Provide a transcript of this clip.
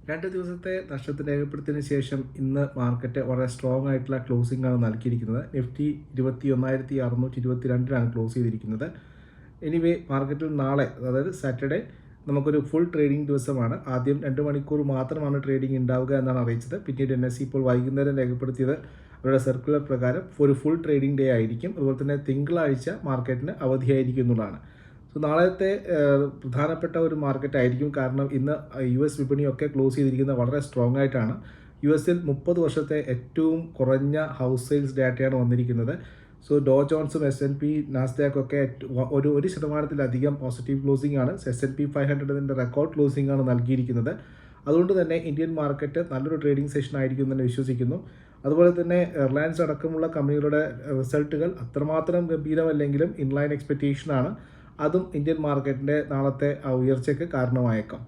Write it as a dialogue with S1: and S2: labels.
S1: 2 ദിവസത്തെ നഷ്ടത്തെ രേഖപ്പെടുത്തിയതിനു ശേഷം ഇന്ന് മാർക്കറ്റ് വളരെ സ്ട്രോങ് ആയിട്ടുള്ള ക്ലോസിംഗ് ആണ് നൽകിയിരിക്കുന്നത്. നിഫ്റ്റി 21,622 ക്ലോസ് ചെയ്തിരിക്കുന്നത്. എനിവേ മാർക്കറ്റിൽ നാളെ, അതായത് സാറ്റർഡേ, നമുക്കൊരു ഫുൾ ട്രേഡിംഗ് ദിവസമാണ്. ആദ്യം 2 മണിക്കൂർ മാത്രമാണ് ട്രേഡിംഗ് ഉണ്ടാവുക എന്നാണ് അറിയിച്ചത്. പിന്നീട് NSE ഇപ്പോൾ വൈകുന്നേരം രേഖപ്പെടുത്തിയത് അവരുടെ സർക്കുലർ പ്രകാരം ഒരു ഫുൾ ട്രേഡിംഗ് ഡേ ആയിരിക്കും. അതുപോലെ തന്നെ തിങ്കളാഴ്ച മാർക്കറ്റിന് അവധിയായിരിക്കും എന്നുള്ളതാണ്. നാളത്തെ പ്രധാനപ്പെട്ട ഒരു മാർക്കറ്റ് ആയിരിക്കും. കാരണം ഇന്ന് US വിപണിയൊക്കെ ക്ലോസ് ചെയ്തിരിക്കുന്നത് വളരെ സ്ട്രോങ് ആയിട്ടാണ്. US 30 വർഷത്തെ ഏറ്റവും കുറഞ്ഞ ഹൗസ് സെയിൽസ് ഡാറ്റയാണ് വന്നിരിക്കുന്നത്. ഡോ ജോൺസും S&P നാസ്ഡാക്ക് ഒക്കെ 1% പോസിറ്റീവ് ക്ലോസിംഗ് ആണ്. S&P 500 റെക്കോർഡ് ക്ലോസിംഗ് ആണ് നൽകിയിരിക്കുന്നത്. അതുകൊണ്ട് തന്നെ ഇന്ത്യൻ മാർക്കറ്റ് നല്ലൊരു ട്രേഡിംഗ് സെഷൻ ആയിരിക്കും എന്ന് വിശ്വസിക്കുന്നു. അതുപോലെ തന്നെ റിലയൻസ് അടക്കമുള്ള കമ്പനികളുടെ റിസൾട്ടുകൾ അത്രമാത്രം ഗംഭീരമല്ലെങ്കിലും ഇൻലൈൻ എക്സ്പെക്റ്റേഷനാണ്. അതും ഇന്ത്യൻ മാർക്കറ്റിൻ്റെ നാളത്തെ ഉയർച്ചയ്ക്ക് കാരണമായേക്കാം.